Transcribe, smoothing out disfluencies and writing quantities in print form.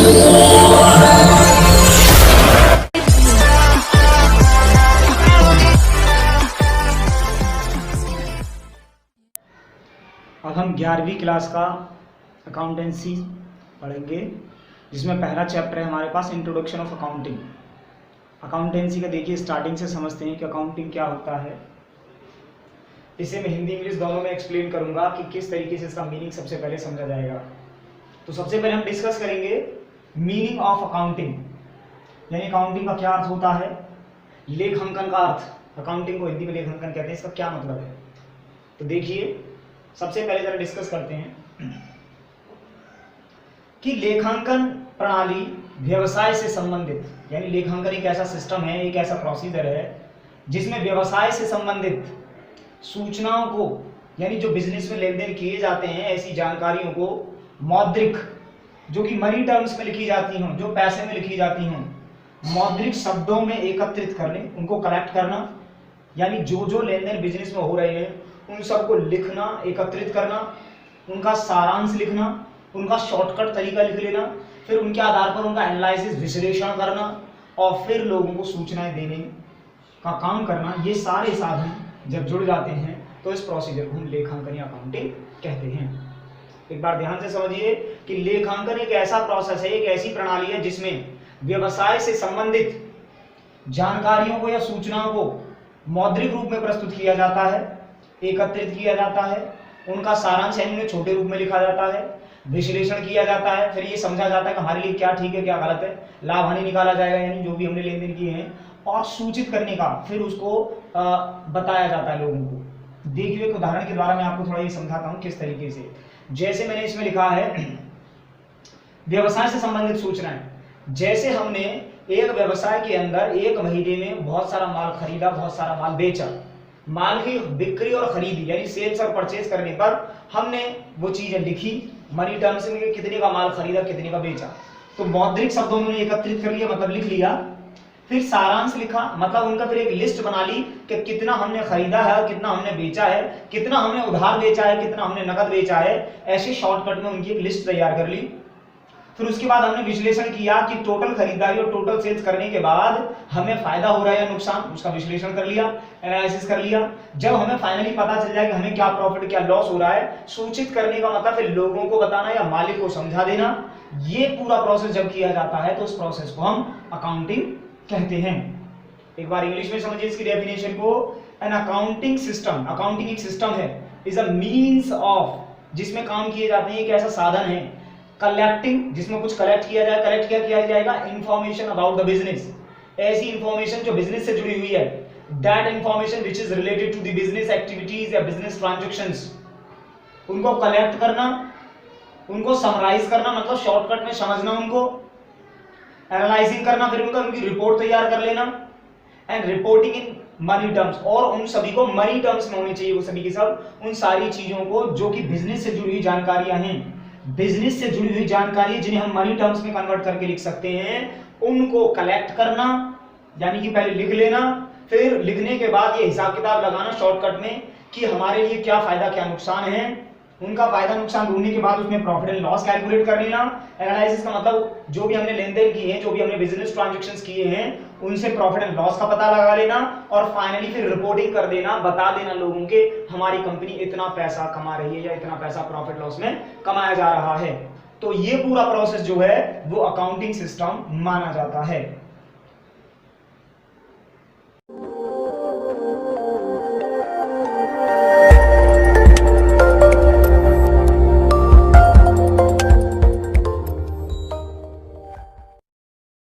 अब हम 11वीं क्लास का अकाउंटेंसी पढ़ेंगे, जिसमें पहला चैप्टर है हमारे पास इंट्रोडक्शन ऑफ अकाउंटिंग। अकाउंटेंसी का देखिए स्टार्टिंग से समझते हैं कि अकाउंटिंग क्या होता है। इसे मैं हिंदी इंग्लिश दोनों में एक्सप्लेन करूंगा कि किस तरीके से इसका मीनिंग सबसे पहले समझा जाएगा। तो सबसे पहले हम डिस्कस करेंगे मीनिंग ऑफ अकाउंटिंग, यानी अकाउंटिंग का क्या अर्थ होता है। लेखांकन का अर्थ, अकाउंटिंग को हिंदी में लेखांकन कहते हैं, इसका क्या मतलब है। तो देखिए सबसे पहले जरा डिस्कस करते हैं कि लेखांकन प्रणाली व्यवसाय से संबंधित, यानी लेखांकन एक ऐसा सिस्टम है, एक ऐसा प्रोसीजर है जिसमें व्यवसाय से संबंधित सूचनाओं को, यानी जो बिजनेस में लेन देन किए जाते हैं ऐसी जानकारियों को मौद्रिक, जो कि मनी टर्म्स में लिखी जाती हों, जो पैसे में लिखी जाती हों, मौद्रिक शब्दों में एकत्रित करने, उनको कलेक्ट करना, यानी जो जो लेन देन बिजनेस में हो रहे हैं उन सबको लिखना, एकत्रित करना, उनका सारांश लिखना, उनका शॉर्टकट तरीका लिख लेना, फिर उनके आधार पर उनका एनालिसिस विश्लेषण करना और फिर लोगों को सूचनाएं देने का काम करना। ये सारे साधन जब जुड़ जाते हैं तो इस प्रोसीजर को हम लेखांकन या अकाउंटिंग कहते हैं। एक बार ध्यान से समझिए कि लेखांकन एक ऐसा प्रोसेस है, एक ऐसी प्रणाली है जिसमें व्यवसाय से संबंधित जानकारियों को या सूचनाओं को मौद्रिक रूप में प्रस्तुत किया जाता है, एकत्रित किया जाता है, उनका सारांश यानी उन्हें छोटे रूप में लिखा जाता है, विश्लेषण किया जाता है, फिर ये समझा जाता है कि हमारे लिए क्या ठीक है क्या गलत है, लाभ हानि निकाला जाएगा, यानी जो भी हमने लेन देन किए हैं, और सूचित करने का फिर उसको बताया जाता है लोगों को। देखिए एक उदाहरण के द्वारा मैं आपको थोड़ा ये समझाता हूँ किस तरीके से। जैसे मैंने इसमें लिखा है व्यवसाय से संबंधित सूचनाएं, जैसे हमने एक व्यवसाय के अंदर एक महीने में बहुत सारा माल खरीदा, बहुत सारा माल बेचा, माल की बिक्री और खरीदी यानी सेल्स और परचेज करने पर हमने वो चीजें लिखी मनी टर्म्स में, कितने का माल खरीदा, कितने का बेचा, तो मौद्रिक शब्दों में एकत्रित कर लिया, मतलब लिख लिया। फिर सारांश लिखा, मतलब उनका फिर एक लिस्ट बना ली कि कितना हमने खरीदा है, कितना हमने बेचा है, कितना हमने उधार बेचा है, कितना हमने नकद बेचा है, ऐसे शॉर्टकट में उनकी एक लिस्ट तैयार कर ली। फिर उसके बाद हमने विश्लेषण किया कि टोटल खरीदारी और टोटल सेल्स करने के बाद हमें फायदा हो रहा है या नुकसान, उसका विश्लेषण कर लिया, एनालिसिस कर लिया। जब हमें फाइनली पता चल जाए कि हमें क्या प्रॉफिट क्या लॉस हो रहा है, सूचित करने का मतलब फिर लोगों को बताना या मालिक को समझा देना। ये पूरा प्रोसेस जब किया जाता है तो उस प्रोसेस को हम अकाउंटिंग कहते हैं। एक बार इंग्लिश में समझिए इसकी डेफिनेशन को। एन अकाउंटिंग सिस्टम, अकाउंटिंग एक सिस्टम है, इज अ मीन्स ऑफ, जिसमें काम किए जाते हैं, एक ऐसा साधन है, कलेक्टिंग, जिसमें कुछ कलेक्ट किया जाए। कलेक्ट क्या किया जाएगा? इंफॉर्मेशन अबाउट द बिजनेस, ऐसी इंफॉर्मेशन जो बिजनेस से जुड़ी हुई है, that information which is related to the business activities या बिजनेस ट्रांजैक्शंस, उनको कलेक्ट करना, उनको समराइज करना, मतलब शॉर्टकट में समझना, उनको एनालाइजिंग करना, फिर उनकी रिपोर्ट तैयार कर लेना, and reporting in money terms, और उन सभी को मनी टर्म्स में होनी चाहिए, वो सभी की सब, उन सारी चीजों को जो कि बिजनेस से जुड़ी हुई जानकारियां हैं, बिजनेस से जुड़ी हुई जानकारी जिन्हें हम मनी टर्म्स में कन्वर्ट करके लिख सकते हैं, उनको कलेक्ट करना, यानी कि पहले लिख लेना, फिर लिखने के बाद ये हिसाब किताब लगाना शॉर्टकट में कि हमारे लिए क्या फायदा क्या नुकसान है, उनका फायदा नुकसान ढूंढने के बाद उसमें प्रॉफिट एंड लॉस कैलकुलेट कर लेना। एनालिसिस का मतलब जो भी हमने लेन देन किए हैं, जो भी हमने बिजनेस ट्रांजैक्शंस किए हैं, उनसे प्रॉफिट एंड लॉस का पता लगा लेना, और फाइनली फिर रिपोर्टिंग कर देना, बता देना लोगों के हमारी कंपनी इतना पैसा कमा रही है या इतना पैसा प्रॉफिट लॉस में कमाया जा रहा है। तो ये पूरा प्रोसेस जो है वो अकाउंटिंग सिस्टम माना जाता है।